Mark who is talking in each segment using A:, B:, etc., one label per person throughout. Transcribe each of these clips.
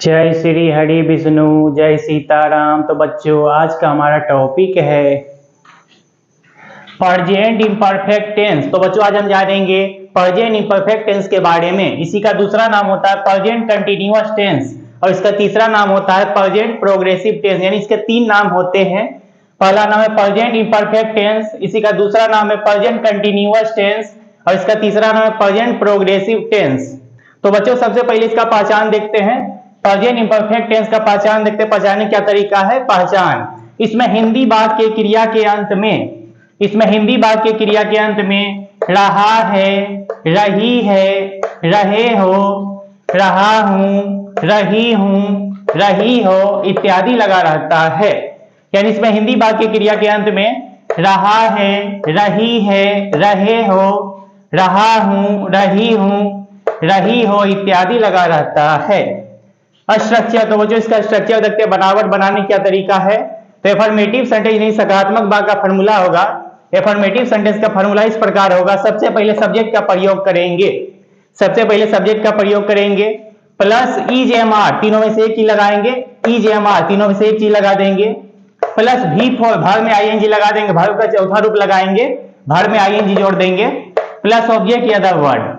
A: जय श्री हरि विष्णु, जय सीताराम। तो बच्चों, आज का हमारा टॉपिक है प्रेजेंट इम्परफेक्ट टेंस। तो बच्चों, आज हम जानेंगे प्रेजेंट इम्परफेक्ट टेंस के बारे में। इसी का दूसरा नाम होता है प्रेजेंट कंटिन्यूअस टेंस और इसका तीसरा नाम होता है प्रेजेंट प्रोग्रेसिव टेंस। यानी इसके तीन नाम होते हैं। पहला नाम है प्रेजेंट इम्परफेक्ट टेंस, इसी का दूसरा नाम है प्रेजेंट कंटिन्यूअस टेंस और इसका तीसरा नाम है प्रेजेंट प्रोग्रेसिव टेंस। तो बच्चों, सबसे पहले इसका पहचान देखते हैं। प्रेजेंट इम्परफेक्ट टेंस का पहचान देखते हैं। पहचानने क्या तरीका है? पहचान, इसमें हिंदी वाक्य के क्रिया के अंत में, इसमें हिंदी वाक्य क्रिया के अंत में रहा है, रही है, रहे हो, रहा हूं, रही हूं, रही हो इत्यादि लगा रहता है। यानी इसमें हिंदी वाक्य क्रिया के अंत में रहा है, रही है, रहे हो, रहा हूं, रही हूं, रही हो इत्यादि लगा रहता है। स्ट्रक्चर, तो वो जो इसका स्ट्रक्चर देखते हैं, बनावट बनाने क्या तरीका है। तो एफर्मेटिव सेंटेंस नहीं, सकारात्मक वाक्य का फॉर्मूला होगा। एफर्मेटिव सेंटेंस का फॉर्मूला इस प्रकार होगा। सबसे पहले सब्जेक्ट का प्रयोग करेंगे, सबसे पहले सब्जेक्ट का प्रयोग करेंगे प्लस इज एम आर, तीनों में से एक चीज लगाएंगे, इज एम आर तीनों में से एक चीज लगा देंगे, प्लस भी फॉर, भर में आईएनजी लगा देंगे, भर का चौथा रूप लगाएंगे, भर में आईएनजी जोड़ देंगे, प्लस ऑब्जेक्ट या अदर वर्ड।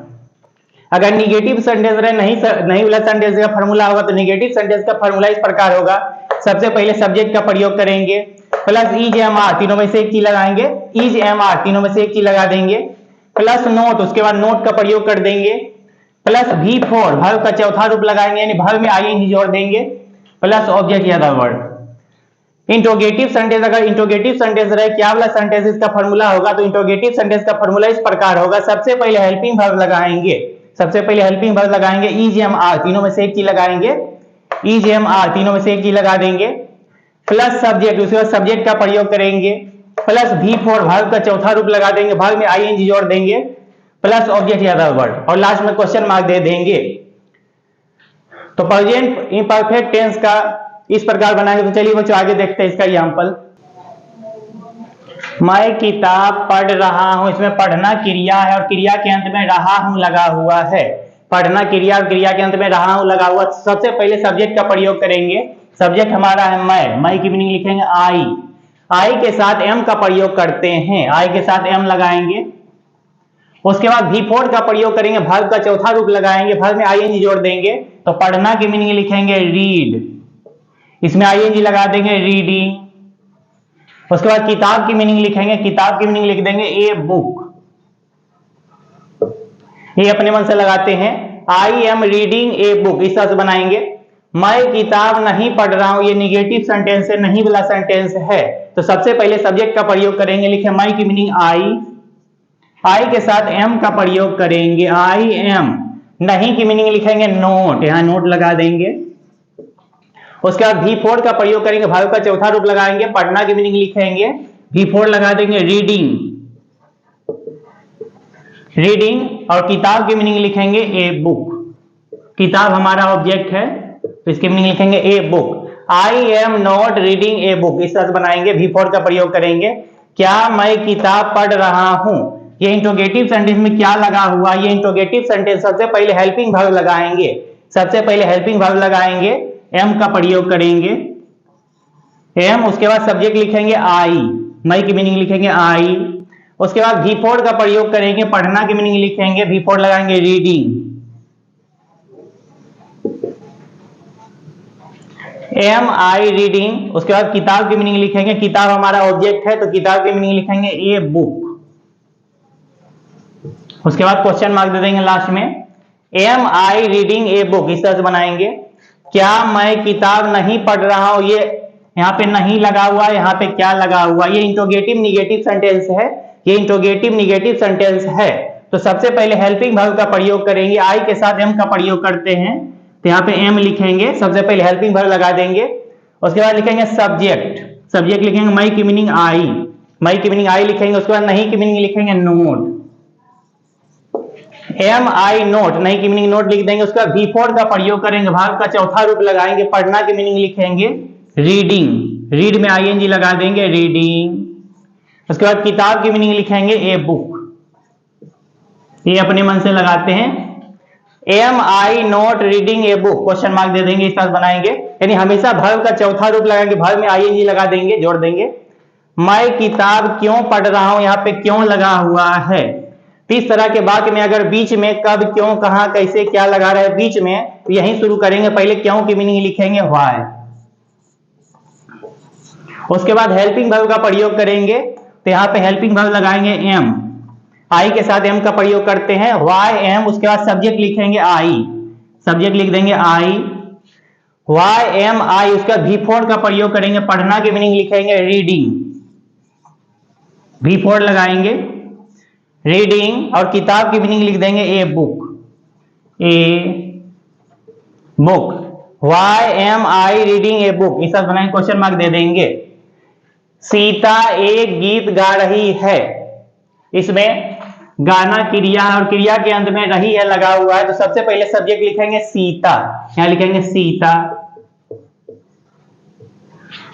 A: अगर निगेटिव सेंटेंस रहे, नहीं वाला सेंटेंस का फॉर्मूला होगा, तो निगेटिव सेंटेंस का फॉर्मूला इस प्रकार होगा। सबसे पहले सब्जेक्ट का प्रयोग करेंगे प्लस इज एम आर, तीनों में से एक चीज लगाएंगे, इज एम आर तीनों में से एक चीज लगा देंगे, प्लस नोट, उसके बाद नोट का प्रयोग कर देंगे, प्लस भी फॉर, भर का चौथा रूप लगाएंगे, यानी भर में आईएनजी जोड़ देंगे, प्लस ऑब्जेक्ट या अदर वर्ड। इंट्रोगेटिव सेंटेंस, अगर इंट्रोगेटिव सेंटेंस रहे, क्या वाला सेंटेंस इसका फॉर्मूला होगा, तो इंट्रोगेटिव सेंटेंस का फॉर्मूला इस प्रकार होगा। सबसे पहले हेल्पिंग वर्ब लगाएंगे, सबसे पहले हेल्पिंग वर्ब लगाएंगे, इज एम आर तीनों में से एक चीज लगाएंगे, इज एम आर तीनों में से एक चीज लगा देंगे, प्लस सब्जेक्ट, उसके बाद सब्जेक्ट का प्रयोग करेंगे, प्लस भी फॉर, वर्ब का चौथा रूप लगा देंगे, वर्ब में आईएनजी जोड़ देंगे, प्लस ऑब्जेक्ट या अदर वर्ड और लास्ट में क्वेश्चन मार्क दे देंगे। तो प्रेजेंट इम्परफेक्ट टेंस का इस प्रकार बनाएंगे। तो चलिए बच्चों, आगे देखते हैं इसका एग्जांपल। मैं किताब पढ़ रहा हूं, इसमें पढ़ना क्रिया है और क्रिया के अंत में रहा हूं लगा हुआ है। पढ़ना क्रिया और क्रिया के अंत में रहा हूं लगा हुआ। सबसे पहले सब्जेक्ट का प्रयोग करेंगे। सब्जेक्ट हमारा है मैं की मीनिंग लिखेंगे आई, आई के साथ एम का प्रयोग करते हैं, आई के साथ एम लगाएंगे। उसके बाद भी फोर का प्रयोग करेंगे, वर्ब का चौथा रूप लगाएंगे, वर्ब में आईएनजी जोड़ देंगे। तो पढ़ना की मीनिंग लिखेंगे रीड, इसमें आईएनजी लगा देंगे रीडिंग। उसके बाद किताब की मीनिंग लिखेंगे, किताब की मीनिंग लिख देंगे ए बुक, ये अपने मन से लगाते हैं। I am reading a book, इस तरह से बनाएंगे। मैं किताब नहीं पढ़ रहा हूं, ये निगेटिव सेंटेंस है, नहीं वाला सेंटेंस है। तो सबसे पहले सब्जेक्ट का प्रयोग करेंगे, लिखे मैं की मीनिंग आई, आई के साथ एम का प्रयोग करेंगे, आई एम। नहीं की मीनिंग लिखेंगे नोट, यहां नोट लगा देंगे। उसके बाद भी फोर का प्रयोग करेंगे, वर्ब का चौथा रूप लगाएंगे, पढ़ना की मीनिंग लिखेंगे, भी फोर लगा देंगे रीडिंग, रीडिंग। और किताब की मीनिंग लिखेंगे ए बुक, किताब हमारा ऑब्जेक्ट है, तो इसकी मीनिंग लिखेंगे a book. I am not reading a book, इस तरह से बनाएंगे, भी फोर का प्रयोग करेंगे। क्या मैं किताब पढ़ रहा हूं, ये इंट्रोगेटिव सेंटेंस में क्या लगा हुआ, ये इंट्रोगेटिव सेंटेंस। सबसे पहले हेल्पिंग वर्ब लगाएंगे, सबसे पहले हेल्पिंग वर्ब लगाएंगे, एम का प्रयोग करेंगे, एम। उसके बाद सब्जेक्ट लिखेंगे आई, मैं की मीनिंग लिखेंगे आई। उसके बाद भी फोर का प्रयोग करेंगे, पढ़ना की मीनिंग लिखेंगे, भी फोर लगाएंगे रीडिंग, एम आई रीडिंग। उसके बाद किताब की मीनिंग लिखेंगे, किताब हमारा ऑब्जेक्ट है, तो किताब की मीनिंग लिखेंगे ए बुक। उसके बाद क्वेश्चन मार्क दे देंगे लास्ट में, am I reading a book, इस तरह से बनाएंगे। क्या मैं किताब नहीं पढ़ रहा हूं, ये यहाँ पे नहीं लगा हुआ, यहाँ पे क्या लगा हुआ, ये इंट्रोगेटिव निगेटिव सेंटेंस है, ये इंट्रोगेटिव निगेटिव सेंटेंस है। तो सबसे पहले हेल्पिंग वर्ब का प्रयोग करेंगे, आई के साथ एम का प्रयोग करते हैं, तो यहाँ पे एम लिखेंगे, सबसे पहले हेल्पिंग वर्ब लगा देंगे। उसके बाद लिखेंगे सब्जेक्ट, सब्जेक्ट लिखेंगे मैं की मीनिंग आई, मैं की मीनिंग आई लिखेंगे। उसके बाद नहीं की मीनिंग लिखेंगे नोट, एम आई नोट, नहीं की मीनिंग नोट लिख देंगे। उसके बाद भी फोर का प्रयोग करेंगे, वर्ब का चौथा रूप लगाएंगे, पढ़ना की मीनिंग लिखेंगे रीडिंग, रीड में आईएनजी लगा देंगे रीडिंग। उसके बाद किताब की मीनिंग लिखेंगे ए बुक, ये अपने मन से लगाते हैं। Am I not reading a book, question mark दे देंगे, इस तरह बनाएंगे। यानी हमेशा वर्ब का चौथा रूप लगाएंगे, वर्ब में आईएनजी लगा देंगे, जोड़ देंगे। मैं किताब क्यों पढ़ रहा हूं, यहाँ पे क्यों लगा हुआ है। तो इस तरह के वाक्य में अगर बीच में कब, क्यों, कहां, कैसे, क्या लगा रहे हैं बीच में, तो यही शुरू करेंगे। पहले क्यों की मीनिंग लिखेंगे व्हाई, उसके बाद हेल्पिंग वर्ब का प्रयोग करेंगे। तो यहाँ पे हेल्पिंग वर्ब लगाएंगे एम, आई के साथ एम का प्रयोग करते हैं, वाई एम, उसके बाद सब्जेक्ट लिखेंगे आई, सब्जेक्ट लिख देंगे आई, वाई एम आई, उसके बाद वी फोर का प्रयोग करेंगे, पढ़ना की मीनिंग लिखेंगे रीडिंग, वी फोर लगाएंगे रीडिंग, और किताब की मीनिंग लिख देंगे a book, a book, why am I reading a book, इस तरह बनाएंगे, क्वेश्चन मार्क दे देंगे। सीता एक गीत गा रही है, इसमें गाना क्रिया और क्रिया के अंत में रही है लगा हुआ है, तो सबसे पहले सब्जेक्ट लिखेंगे सीता, यहां लिखेंगे सीता,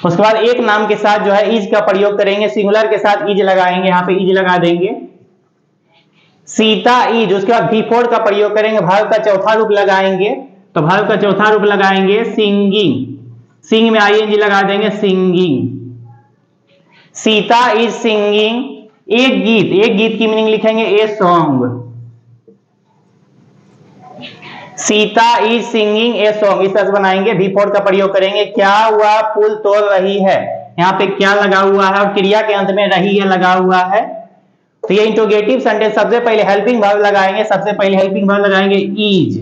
A: उसके बाद एक नाम के साथ जो है इज का प्रयोग करेंगे, सिंगुलर के साथ इज लगाएंगे, यहां पे इज लगा देंगे, सीता इज, उसके बाद बी फोर का प्रयोग करेंगे, वर्ब का चौथा रूप लगाएंगे, तो वर्ब का चौथा रूप लगाएंगे सिंगिंग, सिंग में आईएनजी लगा देंगे सिंगिंग, सीता इज सिंगिंग एक गीत, एक गीत की मीनिंग लिखेंगे a song, Sita is singing a song, इस तरह से बनाएंगे। वी फोर का प्रयोग करेंगे, क्या हुआ फूल तोड़ रही है, यहाँ पे क्या लगा हुआ है और क्रिया के अंत में रही है लगा हुआ है, तो ये इंट्रोगेटिव सेंटेंस। सबसे पहले हेल्पिंग वर्ब लगाएंगे, सबसे पहले हेल्पिंग वर्ब लगाएंगे इज,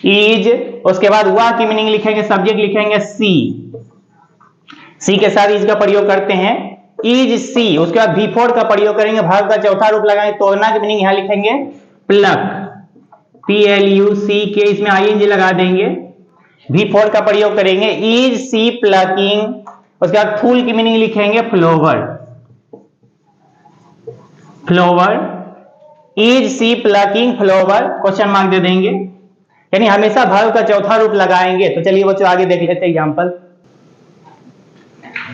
A: इज, उसके बाद हुआ की मीनिंग लिखेंगे, सब्जेक्ट लिखेंगे सी, सी के साथ इज का प्रयोग करते हैं, इज सी, उसके बाद वी फोर का प्रयोग करेंगे, वर्ब का चौथा रूप लगाएंगे, तोड़ना की मीनिंग यहां लिखेंगे प्लक, PLUCK, इसमें आईएनजी लगा देंगे, वी फोर का प्रयोग करेंगे, इज सी प्लकिंग, उसके बाद फूल की मीनिंग लिखेंगे flower, flower, is she plucking flower, question mark दे देंगे। यानी हमेशा वर्ब का चौथा रूप लगाएंगे। तो चलिए बच्चों आगे देख लेते हैं एग्जांपल।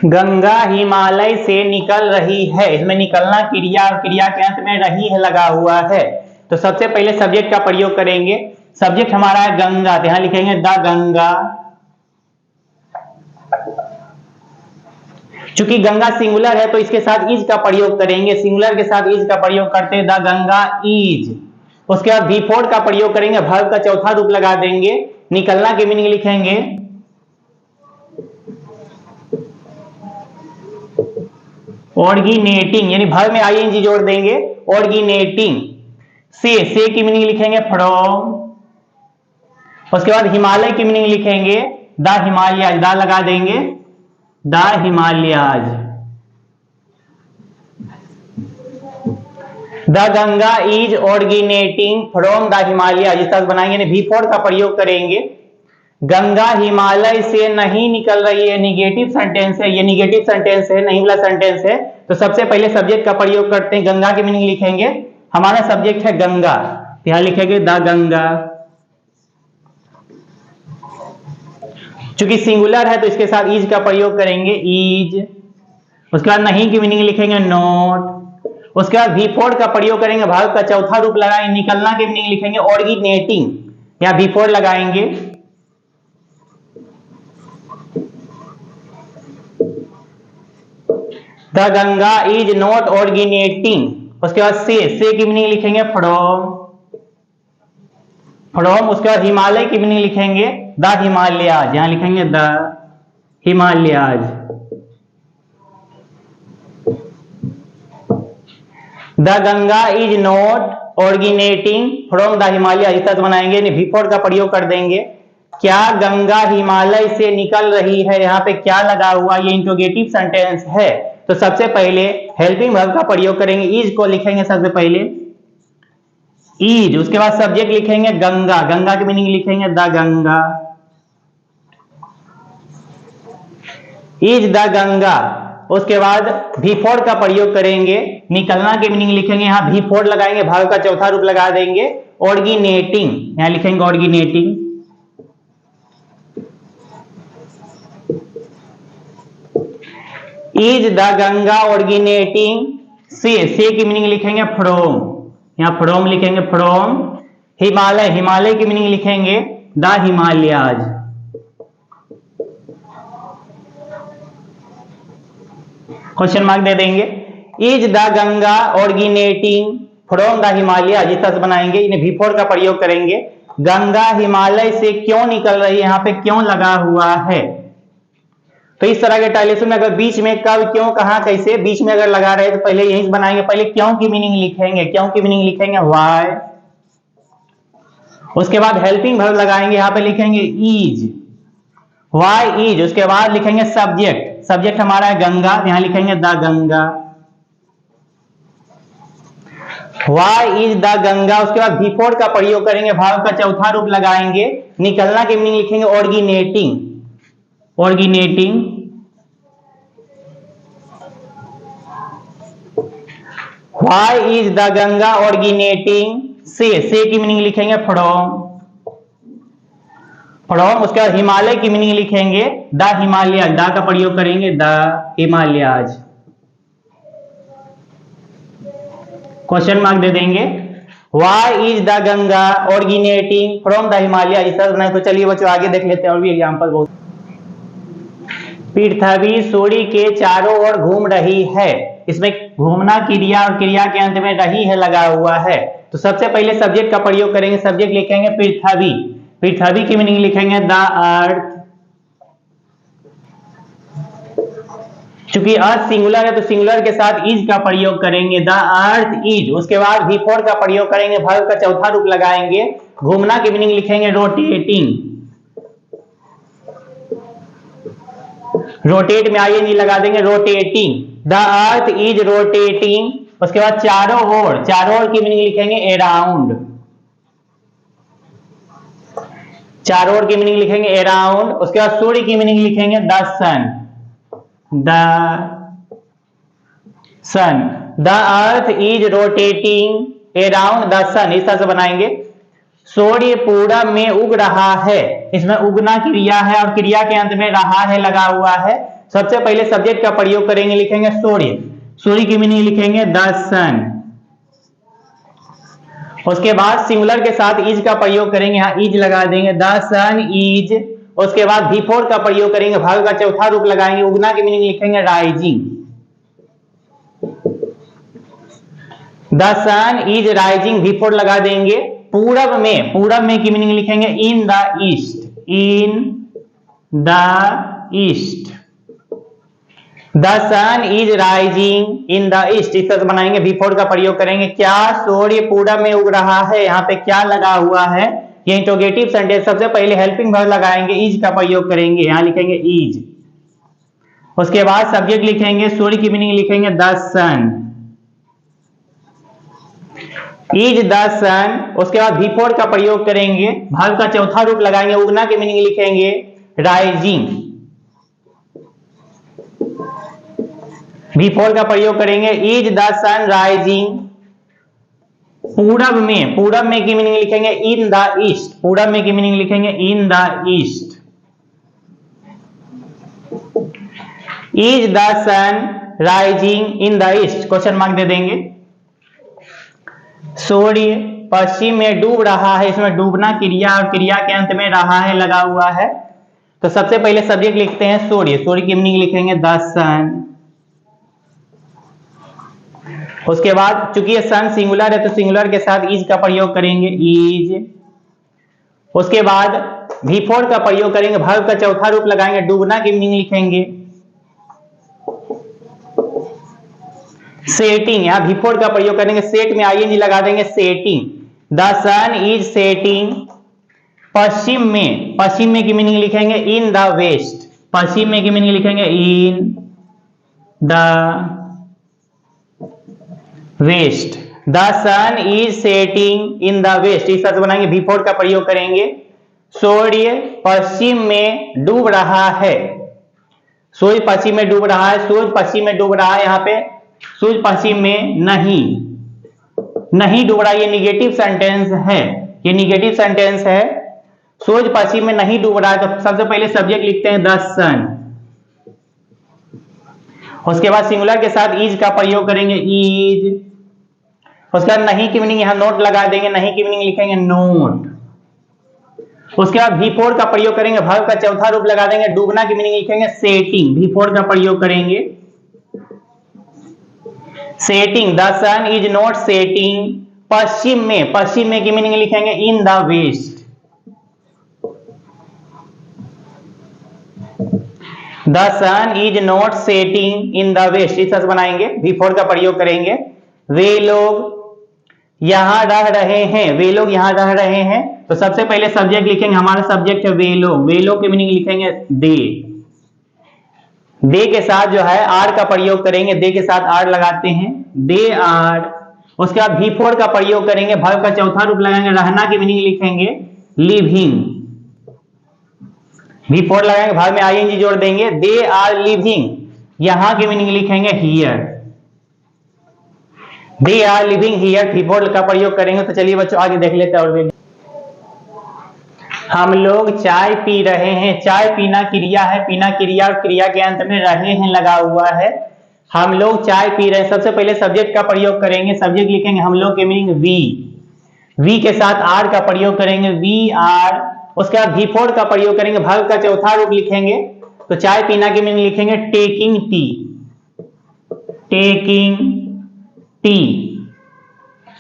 A: गंगा हिमालय से निकल रही है, इसमें निकलना क्रिया और क्रिया के अंत में रही है लगा हुआ है, तो सबसे पहले सब्जेक्ट का प्रयोग करेंगे, सब्जेक्ट हमारा है गंगा, तो यहां लिखेंगे द गंगा, चूंकि गंगा सिंगुलर है तो इसके साथ इज का प्रयोग करेंगे, सिंगुलर के साथ इज का प्रयोग करते हैं, द गंगा इज, उसके बाद वी फोर का प्रयोग करेंगे, वर्ब का चौथा रूप लगा देंगे, निकलना की मीनिंग लिखेंगे ऑर्गेनेटिंग, यानी वर्ब में आईएनजी जोड़ देंगे, ऑर्गेनेटिंग, से की मीनिंग लिखेंगे फ्रॉम, उसके बाद हिमालय की मीनिंग लिखेंगे द हिमालयाज, द लगा देंगे the Himalayas, the Ganga is originating from the Himalayas, इस तरह बनाएंगे। वी फोर का प्रयोग करेंगे, गंगा हिमालय से नहीं निकल रही है, निगेटिव सेंटेंस है, ये निगेटिव सेंटेंस है, नहीं वाला सेंटेंस है, तो सबसे पहले सब्जेक्ट का प्रयोग करते हैं, गंगा की मीनिंग लिखेंगे, हमारा सब्जेक्ट है गंगा, यहां लिखेंगे द गंगा, चूंकि सिंगुलर है तो इसके साथ इज का प्रयोग करेंगे इज, उसके बाद नहीं की मीनिंग लिखेंगे नॉट, उसके बाद वी फोर का प्रयोग करेंगे, वर्ब का चौथा रूप लगाएंगे, निकलना की मीनिंग लिखेंगे ऑर्गेनेटिंग, यहां वी फोर लगाएंगे, द गंगा इज नॉट ऑर्गेनेटिंग, उसके बाद से की मीनिंग लिखेंगे फ्रॉम, फ्रॉम, उसके बाद हिमालय की मीनिंग लिखेंगे द हिमालयाज, यहां लिखेंगे the Himalayas, the Ganga is not originating from the Himalaya, इस तरह बनाएंगे। वी फोर का प्रयोग कर देंगे, क्या गंगा हिमालय से निकल रही है, यहाँ पे क्या लगा हुआ, ये इंट्रोगेटिव सेंटेंस है, तो सबसे पहले हेल्पिंग वर्ब का प्रयोग करेंगे, इज को लिखेंगे सबसे पहले इज, उसके बाद सब्जेक्ट लिखेंगे गंगा, गंगा की मीनिंग लिखेंगे the Ganga, is the Ganga, उसके बाद वी फोर का प्रयोग करेंगे, निकलना की मीनिंग लिखेंगे, यहां वी फोर लगाएंगे, वर्ब का चौथा रूप लगा देंगे ऑर्गेनेटिंग, यहां लिखेंगे ऑर्गेनेटिंग, इज द गंगा ऑर्गेनेटिंग, से की मीनिंग लिखेंगे फ्रॉम, यहां फ्रॉम लिखेंगे फ्रॉम, हिमालय, हिमालय की मीनिंग लिखेंगे द हिमालयाज। क्वेश्चन मार्क दे देंगे। Is the Ganga originating from the Himalaya, इस तरह से बनाएंगे, इन्हें V4 का प्रयोग करेंगे। गंगा हिमालय से क्यों निकल रही है, यहाँ पे क्यों लगा हुआ है। तो इस तरह के टाइलेशन में अगर बीच में कब, क्यों, कहां, कैसे, बीच में अगर लगा रहे तो पहले यही बनाएंगे। पहले क्यों की मीनिंग लिखेंगे, क्यों की मीनिंग लिखेंगे व्हाई। उसके बाद हेल्पिंग वर्ब लगाएंगे, यहां पे लिखेंगे इज, व्हाई इज। उसके बाद लिखेंगे सब्जेक्ट, सब्जेक्ट हमारा है गंगा, यहां लिखेंगे the Ganga, why is the Ganga. उसके बाद V4 का प्रयोग करेंगे, भाव का चौथा रूप लगाएंगे, निकलना की मीनिंग लिखेंगे originating, originating. Why is the Ganga originating से की मीनिंग लिखेंगे फ्रॉम, फ्रॉम। उसके बाद हिमालय की मीनिंग लिखेंगे द हिमालय, द का प्रयोग करेंगे द हिमालयाज। क्वेश्चन मार्क दे देंगे। Why is the Ganga originating from the Himalaya, इस तरह। तो चलिए बच्चों आगे देख लेते हैं और भी एग्जांपल। बहुत पृथ्वी सूर्य के चारों ओर घूम रही है, इसमें घूमना क्रिया और क्रिया के अंत में रही है लगा हुआ है। तो सबसे पहले सब्जेक्ट का प्रयोग करेंगे, सब्जेक्ट लिखेंगे पृथ्वी, पृथ्वी की मीनिंग लिखेंगे द अर्थ। चूंकि अर्थ सिंगुलर है तो सिंगुलर के साथ इज का प्रयोग करेंगे, द अर्थ इज। उसके बाद V4 का प्रयोग करेंगे, वर्ब का चौथा रूप लगाएंगे, घूमना की मीनिंग लिखेंगे रोटेटिंग, रोटेट में ING लगा देंगे, rotating, the earth is rotating. उसके बाद चारों ओर, चारों ओर की मीनिंग लिखेंगे अराउंड, चारों ओर की मीनिंग लिखेंगे अराउंड। उसके बाद सूर्य की मीनिंग लिखेंगे the sun, the sun, the earth is rotating around the sun, इस तरह से बनाएंगे। सूर्य पूरब में उग रहा है, इसमें उगना क्रिया है और क्रिया के अंत में रहा है लगा हुआ है। सबसे पहले सब्जेक्ट का प्रयोग करेंगे, लिखेंगे सूर्य, सूर्य की मीनिंग लिखेंगे द सन। उसके बाद सिंगुलर के साथ इज का प्रयोग करेंगे, यहां इज लगा देंगे, द सन इज। उसके बाद V4 का प्रयोग करेंगे, भाग का चौथा रूप लगाएंगे, उगना की मीनिंग लिखेंगे rising, the sun is rising, V4 लगा देंगे। पूरब में, पूरब में की मीनिंग लिखेंगे in the east, in the east, the sun is rising in the east, इस तरह से बनाएंगे। V4 का प्रयोग करेंगे, क्या सूर्य पूरब में उग रहा है, यहाँ पे क्या लगा हुआ है, ये इंट्रोगेटिव सेंटेंस। सबसे पहले हेल्पिंग वर्ब लगाएंगे, इज का प्रयोग करेंगे, यहां लिखेंगे इज। उसके बाद सब्जेक्ट लिखेंगे, सूर्य की मीनिंग लिखेंगे द सन, इज द सन। उसके बाद V4 का प्रयोग करेंगे, भाग का चौथा रूप लगाएंगे, उगना की मीनिंग लिखेंगे राइजिंग, V4 का प्रयोग करेंगे, इज द सन राइजिंग। पूरब में, पूरब में की मीनिंग लिखेंगे इन द ईस्ट, पूरब में की मीनिंग लिखेंगे in the east. Is the sun rising in the east, question mark दे देंगे। सूर्य पश्चिम में डूब रहा है, इसमें डूबना क्रिया और क्रिया के अंत में रहा है लगा हुआ है। तो सबसे पहले सब्जेक्ट लिखते हैं सूर्य, सूर्य की मीनिंग लिखेंगे द सन। उसके बाद चूंकि ये सन सिंगुलर है तो सिंगुलर के साथ इज का प्रयोग करेंगे, इज। उसके बाद V4 का प्रयोग करेंगे, वर्ब का चौथा रूप लगाएंगे, डूबना की मीनिंग लिखेंगे सेटिंग, यहां V4 का प्रयोग करेंगे, सेट में ING लगा देंगे, setting, the sun is setting. पश्चिम में, पश्चिम में की मीनिंग लिखेंगे इन द वेस्ट, पश्चिम में की मीनिंग लिखेंगे in the west, the sun is setting in the west, इस तरह से बनाएंगे। V4 का प्रयोग करेंगे, सूर्य पश्चिम में डूब रहा है, सूर्य पश्चिम में डूब रहा है, सूर्य पश्चिम में डूब रहा है। यहाँ पे सूर्य पश्चिम में नहीं, नहीं डूब रहा, ये निगेटिव सेंटेंस है, ये निगेटिव सेंटेंस है। सूर्य पश्चिम में नहीं डूब रहा है, तो सबसे पहले सब्जेक्ट लिखते हैं द सन। उसके बाद सिंगुलर के साथ इज का प्रयोग करेंगे, इज। उसके बाद नहीं की मीनिंग यहाँ नोट लगा देंगे, नहीं की मीनिंग लिखेंगे नोट। उसके बाद V4 का प्रयोग करेंगे, वर्ब का चौथा रूप लगा देंगे, डूबना की मीनिंग लिखेंगे सेटिंग, V4 का प्रयोग करेंगे setting, the sun is not setting, पश्चिम में की मीनिंग लिखेंगे in the west, the sun is not setting in the west, इस तरह बनाएंगे, V4 का प्रयोग करेंगे। वे लोग यहां रह रहे हैं, वे लोग यहां रह रहे हैं, तो सबसे पहले सब्जेक्ट लिखेंगे, हमारा सब्जेक्ट है वे लोग की मीनिंग लिखेंगे दे, दे के साथ जो है आर का प्रयोग करेंगे, दे के साथ आर लगाते हैं, दे आर। उसके बाद V4 का प्रयोग करेंगे, वर्ब का चौथा रूप लगाएंगे, रहना की मीनिंग लिखेंगे लिविंग, V4 लगाएंगे, वर्ब में आईएनजी जोड़ देंगे, दे आर लिविंग, यहां की मीनिंग लिखेंगे here, they are living here, V4 का प्रयोग करेंगे। तो चलिए बच्चों आगे देख लेते हैं। और हम लोग चाय पी रहे हैं, चाय पीना क्रिया है, पीना क्रिया, और क्रिया के अंत में रहे हैं लगा हुआ है, हम लोग चाय पी रहे हैं। सबसे पहले सब्जेक्ट का प्रयोग करेंगे, सब्जेक्ट लिखेंगे हम लोग के मीनिंग वी के साथ आर का प्रयोग करेंगे, वी आर। उसके बाद V4 का प्रयोग करेंगे, वर्ब का चौथा रूप लिखेंगे, तो चाय पीना की मीनिंग लिखेंगे टेकिंग टी, टेकिंग टी,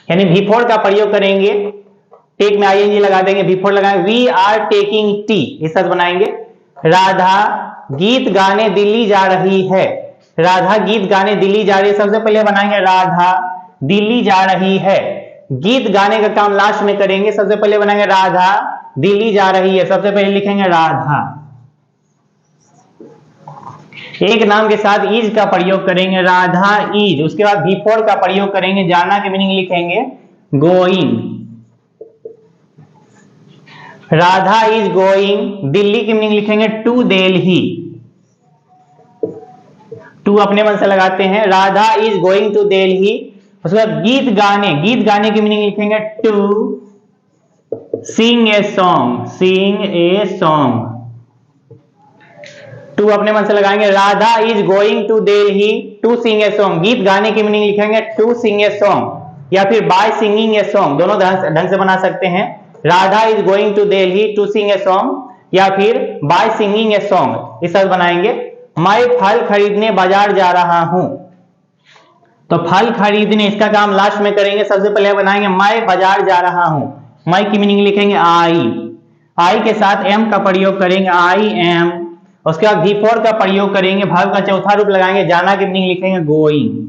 A: यानी V4 का प्रयोग करेंगे, टेक में आईएनजी लगा देंगे, V4 लगाएंगे, वी आर टेकिंग टी, इस तरह बनाएंगे। राधा गीत गाने दिल्ली जा रही है, राधा गीत गाने दिल्ली जा रही है, सबसे पहले बनाएंगे राधा दिल्ली जा रही है, गीत गाने का काम लास्ट में करेंगे, सबसे पहले बनाएंगे राधा दिल्ली जा रही है, सबसे पहले लिखेंगे राधा। एक नाम के साथ इज का प्रयोग करेंगे, राधा इज। उसके बाद V4 का प्रयोग करेंगे, जाना की मीनिंग लिखेंगे going, Radha is going, Delhi की मीनिंग लिखेंगे टू दिल्ली, टू अपने मन से लगाते हैं, Radha is going to Delhi. उसके बाद गीत गाने की मीनिंग लिखेंगे to sing a song, sing a song, to अपने मन से लगाएंगे, Radha is going to Delhi to sing a song, गीत गाने की मीनिंग लिखेंगे टू सिंग ए सॉन्ग, या फिर बाय सिंगिंग ए सॉन्ग, दोनों ढंग से बना सकते हैं, Radha is going to Delhi to sing a song, या फिर बाय सिंगिंग ए सॉन्ग, इस तरह बनाएंगे। मैं फल खरीदने बाजार जा रहा हूं, तो फल खरीदने इसका काम लास्ट में करेंगे, सबसे पहले बनाएंगे मैं बाजार जा रहा हूं, मैं की मीनिंग लिखेंगे आई के साथ एम का प्रयोग करेंगे, आई एम। उसके बाद V4 का प्रयोग करेंगे, वर्ब का चौथा रूप लगाएंगे, जाना की मीनिंग लिखेंगे गोइंग,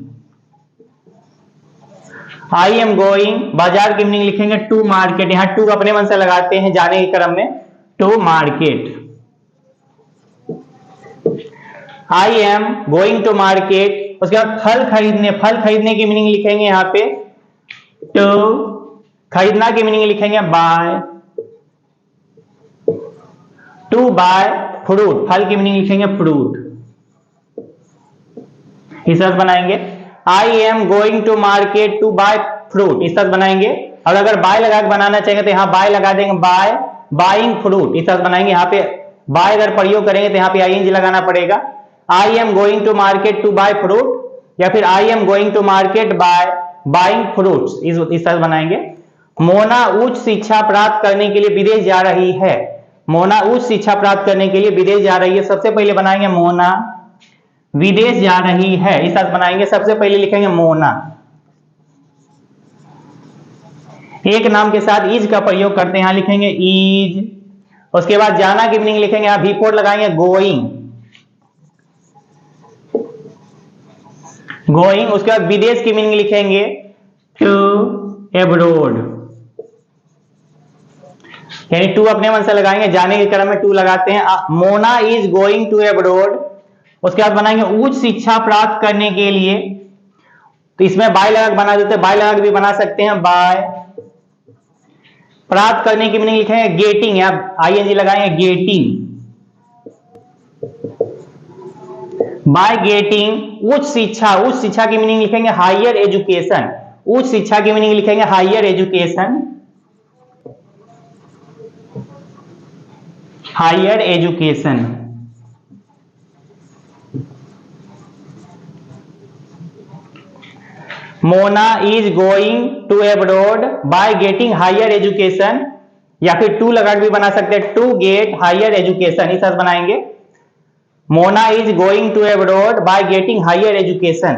A: आई एम गोइंग। बाजार की मीनिंग लिखेंगे टू मार्केट, यहां टू अपने मन से लगाते हैं जाने के क्रम में, to market, I am going to market. उसके बाद फल खरीदने की मीनिंग लिखेंगे यहाँ पे टू, खरीदना की मीनिंग लिखेंगे बाय, टू बाय फ्रूट, फल की मीनिंग लिखेंगे फ्रूट, इस तरह बनाएंगे। I am going to market to buy fruit, इस तरह बनाएंगे। और अगर बाय लगा के बनाना चाहिए तो यहाँ बाय लगा देंगे, बाय बाइंग फ्रूट, इस तरह बनाएंगे। यहाँ पे बाय अगर प्रयोग करेंगे तो यहाँ पे आईएनजी लगाना पड़ेगा, I am going to market to buy fruit, या फिर I am going to market buy buying fruits, इस तरह बनाएंगे। मोना उच्च शिक्षा प्राप्त करने के लिए विदेश जा रही है, मोना उच्च शिक्षा प्राप्त करने के लिए विदेश जा रही है, सबसे पहले बनाएंगे मोना विदेश जा रही है, इस तरह बनाएंगे, सबसे पहले लिखेंगे मोना। एक नाम के साथ इज का प्रयोग करते हैं, यहां लिखेंगे इज। उसके बाद जाना की मीनिंग लिखेंगे, यहां V4 लगाएंगे गोइंग, गोइंग। उसके बाद विदेश की मीनिंग लिखेंगे टू एब्रोड, यानी टू अपने मन से लगाएंगे, जाने के क्रम में टू लगाते हैं, Mona is going to abroad. उसके बाद बनाएंगे उच्च शिक्षा प्राप्त करने के लिए, तो इसमें बाय लगा बना देते हैं, बाय लगा भी बना सकते हैं, बाय। प्राप्त करने की मीनिंग लिखेंगे गेटिंग, या आईएनजी लगाएंगे गेटिंग, बाय गेटिंग उच्च शिक्षा की मीनिंग लिखेंगे हायर एजुकेशन, उच्च शिक्षा की मीनिंग लिखेंगे higher education, higher education. Mona is going to abroad by getting higher education, या फिर टू लगा भी बना सकते हैं, टू गेट हायर एजुकेशन, इस तरह बनाएंगे। Mona is going to abroad by getting higher education.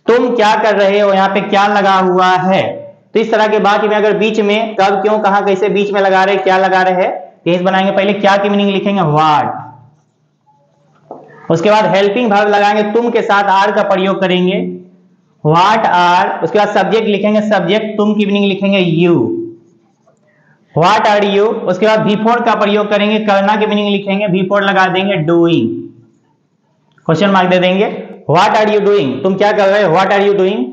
A: तुम क्या कर रहे हो, यहाँ पे क्या लगा हुआ है। तो इस तरह के वाक्य में अगर बीच में कब क्यों कहां कैसे बीच में लगा रहे क्या लगा रहे हैं, तेज बनाएंगे। पहले क्या की मीनिंग लिखेंगे व्हाट, उसके बाद हेल्पिंग वर्ब लगाएंगे, तुम के साथ आर का प्रयोग करेंगे, व्हाट आर। उसके बाद सब्जेक्ट लिखेंगे, सब्जेक्ट तुम की मीनिंग लिखेंगे यू, व्हाट आर यू। उसके बाद बिफोर का प्रयोग करेंगे, करना की मीनिंग लिखेंगे, बिफोर लगा देंगे डूइंग, क्वेश्चन मार्क दे देंगे, व्हाट आर यू डूइंग, तुम क्या कर रहे हो, व्हाट आर यू डूइंग।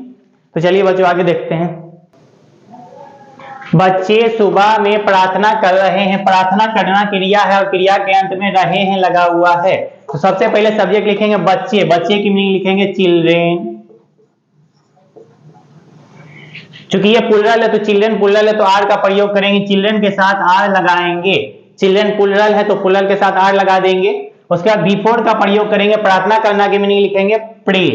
A: तो चलिए बच्चों आगे देखते हैं। बच्चे सुबह में प्रार्थना कर रहे हैं, प्रार्थना करना क्रिया है और क्रिया के अंत में रहे हैं लगा हुआ है। तो सबसे पहले सब्जेक्ट लिखेंगे बच्चे, बच्चे की मीनिंग लिखेंगे चिल्ड्रेन, चूंकि ये प्लुरल है तो चिल्ड्रेन प्लुरल है तो आर का प्रयोग करेंगे, चिल्ड्रेन के साथ आर लगाएंगे, चिल्ड्रेन प्लुरल है तो प्लुरल के साथ आर लगा देंगे। उसके बाद बिफोर का प्रयोग करेंगे, प्रार्थना करना की मीनिंग लिखेंगे प्रे,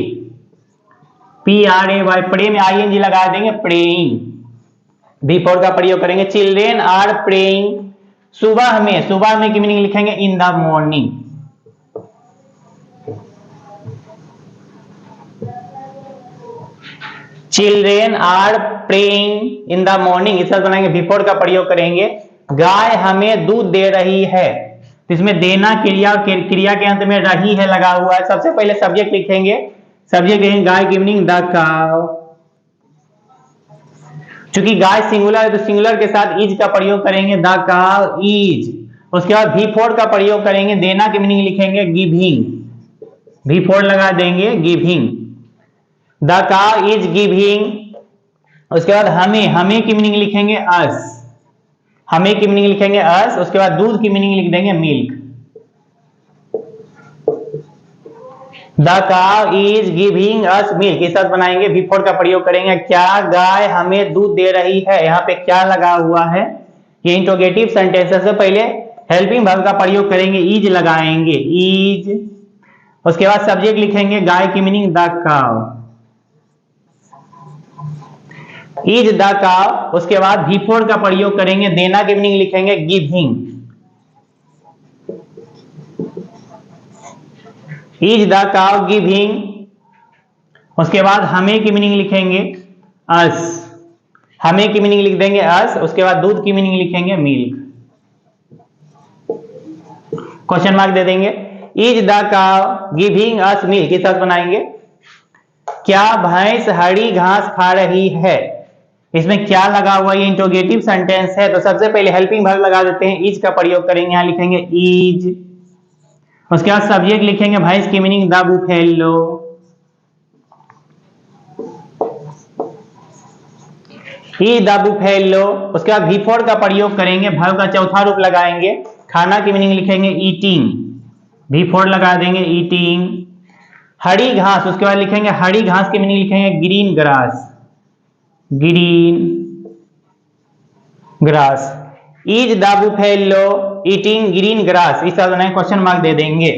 A: PRAY, प्रे में ING लगा देंगे प्रेइंग, बिफोर का प्रयोग करेंगे। चिल्ड्रेन आर प्रेइंग, सुबह में की मीनिंग लिखेंगे in the morning, children are praying in the morning, इस तरह बनाएंगे, बिफोर का प्रयोग करेंगे। गाय हमें दूध दे रही है, इसमें देना क्रिया और क्रिया के अंत में रही है लगा हुआ है। सबसे पहले सब्जेक्ट लिखेंगे, सब्जेक्ट लिखेंगे गाय की मीनिंग द काउ, चूंकि गाय सिंगुलर है तो सिंगुलर के साथ इज का प्रयोग करेंगे, द काउ इज। उसके बाद V4 का प्रयोग करेंगे, देना की मीनिंग लिखेंगे गिविंग, V4 लगा देंगे giving, the cow is giving. उसके बाद हमें की मीनिंग लिखेंगे अस, हमें की मीनिंग लिखेंगे अस। उसके बाद दूध की मीनिंग लिख देंगे milk, the cow is giving us milk, इस तरह बनाएंगे, बिफोर का प्रयोग करेंगे। क्या गाय हमें दूध दे रही है, यहाँ पे क्या लगा हुआ है, ये इंट्रोगेटिव सेंटेंसेस से पहले हेल्पिंग वर्ब का प्रयोग करेंगे, इज लगाएंगे इज। उसके बाद सब्जेक्ट लिखेंगे गाय की meaning the cow, is the cow. उसके बाद बिफोर का प्रयोग करेंगे, देना की मीनिंग लिखेंगे giving, is the cow giving. उसके बाद हमें की मीनिंग लिखेंगे अस, हमें की मीनिंग लिख देंगे अस। उसके बाद दूध की मीनिंग लिखेंगे मिल्क, क्वेश्चन मार्क दे देंगे, is the cow giving us milk, इस तरह बनाएंगे। क्या भैंस हरी घास खा रही है, इसमें क्या लगा हुआ, ये इंट्रोगेटिव सेंटेंस है तो सबसे पहले हेल्पिंग वर्ब लगा देते हैं, इज का प्रयोग करेंगे, यहां लिखेंगे इज। उसके बाद सब्जेक्ट लिखेंगे भैंस की meaning the buffalo, is the buffalo. उसके बाद बिफोर का प्रयोग करेंगे, वर्ब का चौथा रूप लगाएंगे, खाना की मीनिंग लिखेंगे ईटिंग, बिफोर लगा देंगे ईटिंग। हरी घास, उसके बाद लिखेंगे हरी घास की मीनिंग लिखेंगे green grass, green grass. Is the buffalo eating green grass, इस तरह क्वेश्चन मार्क दे देंगे।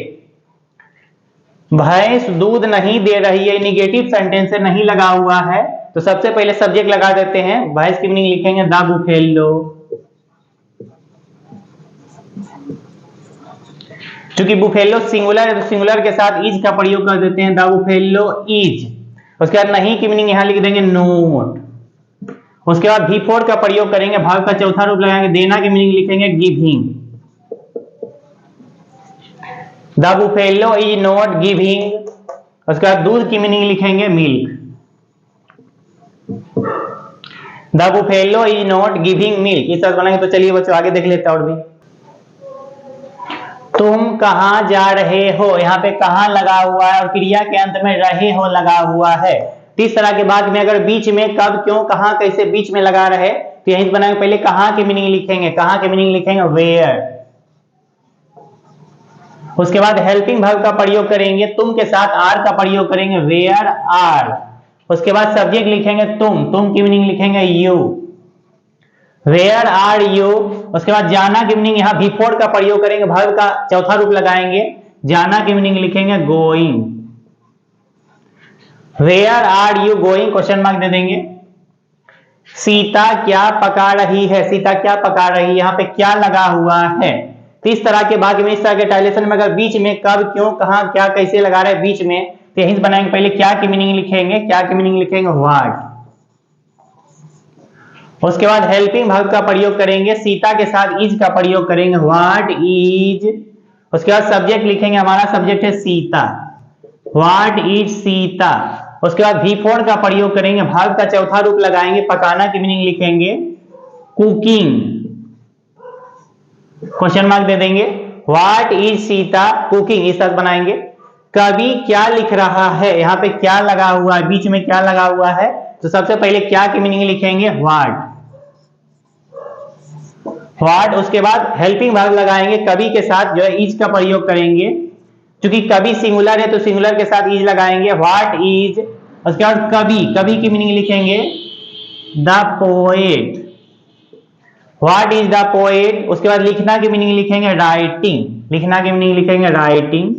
A: भैंस दूध नहीं दे रही है, निगेटिव सेंटेंस से नहीं लगा हुआ है तो सबसे पहले सब्जेक्ट लगा देते हैं, भैंस की मीनिंग लिखेंगे द बुफेलो, क्योंकि बुफेलो सिंगुलर है तो सिंगुलर के साथ इज का प्रयोग कर देते हैं, द बुफेलो इज। उसके बाद नहीं की मीनिंग यहां लिख देंगे नोट। उसके बाद बिफोर का प्रयोग करेंगे, भाग का चौथा रूप लगाएंगे, देना की मीनिंग लिखेंगे giving, the buffalo is not giving. उसके बाद दूध की मीनिंग लिखेंगे milk, the buffalo is not giving milk, इस तरह बनाएंगे। तो चलिए बच्चों आगे देख लेते हैं और भी। तुम कहां जा रहे हो, यहाँ पे कहां लगा हुआ है और क्रिया के अंत में रहे हो लगा हुआ है। इस तरह के बाद में अगर बीच में कब क्यों कहां कैसे बीच में लगा रहे तो यही बनाएंगे, पहले कहां की मीनिंग लिखेंगे, कहां की मीनिंग लिखेंगे वेयर। उसके बाद हेल्पिंग वर्ब का प्रयोग करेंगे, तुम के साथ आर का प्रयोग करेंगे, वेयर आर। उसके बाद सब्जेक्ट लिखेंगे तुम की मीनिंग लिखेंगे यू, वेयर आर यू। उसके बाद जाना की मीनिंग यहाँ बिफोर का प्रयोग करेंगे, वर्ब का चौथा रूप लगाएंगे, जाना की मीनिंग लिखेंगे going. Where are you going, question mark दे देंगे। सीता क्या पका रही है, सीता क्या पका रही है, यहाँ पे क्या लगा हुआ है। तो इस तरह के वाक्य में, इस तरह के टाइलेशन में अगर बीच में कब, क्यों, कहां, क्या, कैसे लगा रहे हैं बीच में, तो यही बनाएंगे। पहले क्या की मीनिंग लिखेंगे, क्या की मीनिंग लिखेंगे, व्हाट। उसके बाद हेल्पिंग वर्ब का प्रयोग करेंगे, सीता के साथ इज का प्रयोग करेंगे, व्हाट इज। उसके बाद सब्जेक्ट लिखेंगे, हमारा सब्जेक्ट है सीता, व्हाट इज सीता। उसके बाद V4 का प्रयोग करेंगे, वर्ब का चौथा रूप लगाएंगे, पकाना की मीनिंग लिखेंगे, कुकिंग। क्वेश्चन मार्क दे देंगे, व्हाट इज सीता कुकिंग, इस तरह बनाएंगे। कवि क्या लिख रहा है, यहाँ पे क्या लगा हुआ है, बीच में क्या लगा हुआ है, तो सबसे पहले क्या की मीनिंग लिखेंगे, व्हाट, व्हाट। उसके बाद हेल्पिंग वर्ब लगाएंगे, कवि के साथ जो है इज का प्रयोग करेंगे, क्योंकि कवि सिंगुलर है तो सिंगुलर के साथ इज लगाएंगे, व्हाट इज। उसके बाद कवि, कवि की मीनिंग लिखेंगे the poet, what is the poet. उसके बाद लिखना की मीनिंग लिखेंगे राइटिंग, लिखना की मीनिंग लिखेंगे writing,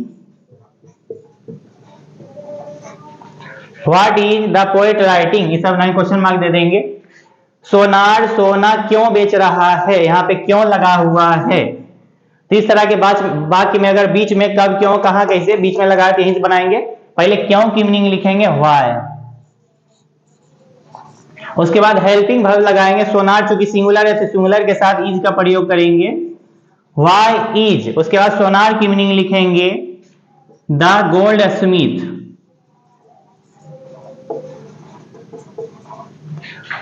A: what is the poet writing, इस सब क्वेश्चन मार्क दे देंगे। सोनार सोना क्यों बेच रहा है, यहाँ पे क्यों लगा हुआ है। तो इस तरह के वाक्य में अगर बीच में कब, क्यों, कहां, कैसे बीच में लगा के हिंट बनाएंगे। पहले क्यों की मीनिंग लिखेंगे व्हाई। उसके बाद हेल्पिंग वर्ब लगाएंगे, सोनार चूंकि सिंगुलर है तो सिंगुलर के साथ इज का प्रयोग करेंगे, व्हाई इज। उसके बाद सोनार की मीनिंग लिखेंगे the gold Smith,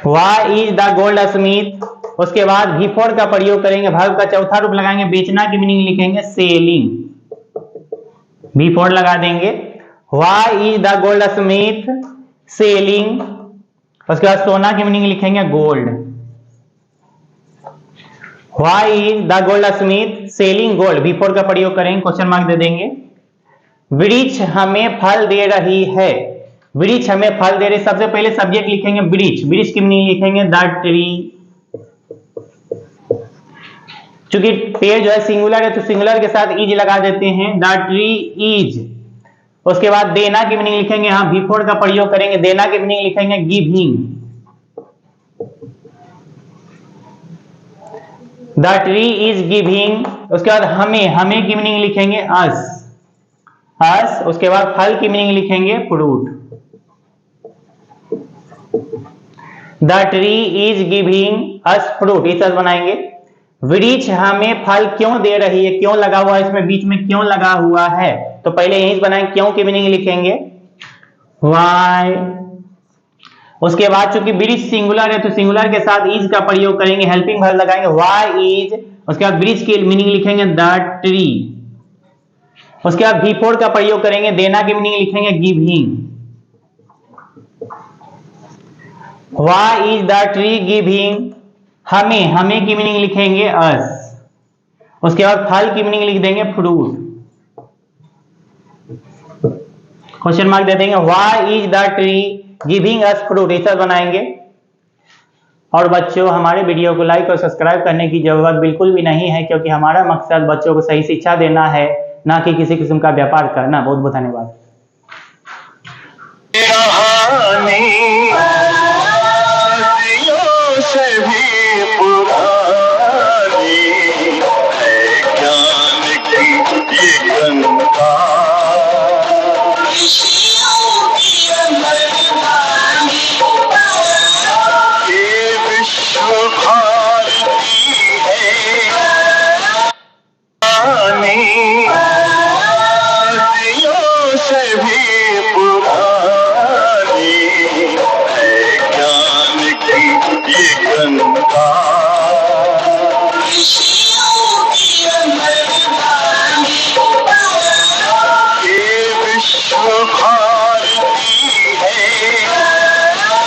A: why is the gold Smith. उसके बाद V4 का प्रयोग करेंगे, वर्ब का चौथा रूप लगाएंगे, बेचना की मीनिंग लिखेंगे सेलिंग, V4 लगा देंगे, why is the gold Smith selling. उसके बाद सोना की मीनिंग लिखेंगे gold, why is the gold Smith selling gold, V4 का प्रयोग करेंगे, क्वेश्चन मार्क दे देंगे। वृक्ष हमें फल दे रही है, वृक्ष हमें फल दे रही, सबसे पहले सब्जेक्ट लिखेंगे वृक्ष, वृक्ष की मीनिंग लिखेंगे द ट्री, चूंकि पेड़ जो है सिंगुलर है तो सिंगुलर के साथ इज लगा देते हैं, द ट्री इज। उसके बाद देना की मीनिंग लिखेंगे, यहां V4 का प्रयोग करेंगे, देना की मीनिंग लिखेंगे giving, the tree is giving. उसके बाद हमें, हमें की मीनिंग लिखेंगे अस, अस। उसके बाद फल की मीनिंग लिखेंगे fruit, the tree is giving us fruit, इस तरह बनाएंगे। वृक्ष हमें फल क्यों दे रही है, क्यों लगा हुआ है, इसमें बीच में क्यों लगा हुआ है, तो पहले यही बनाएंगे, क्यों की मीनिंग लिखेंगे व्हाई। उसके बाद चूंकि वृक्ष सिंगुलर है तो सिंगुलर के साथ इज का प्रयोग करेंगे, हेल्पिंग वर्ब लगाएंगे, व्हाई इज। उसके बाद वृक्ष की मीनिंग लिखेंगे द ट्री। उसके बाद V4 का प्रयोग करेंगे, देना की मीनिंग लिखेंगे giving, why is the tree giving. हमें, हमें की मीनिंग लिखेंगे अस। उसके बाद फल की मीनिंग लिख देंगे फ्रूट, क्वेश्चन मार्क दे देंगे, why is the tree giving us fruit, ऐसा बनाएंगे। और बच्चों, हमारे वीडियो को लाइक और सब्सक्राइब करने की जरूरत बिल्कुल भी नहीं है, क्योंकि हमारा मकसद बच्चों को सही शिक्षा देना है, ना कि किसी किस्म का व्यापार करना। बहुत बहुत धन्यवाद।
B: से भी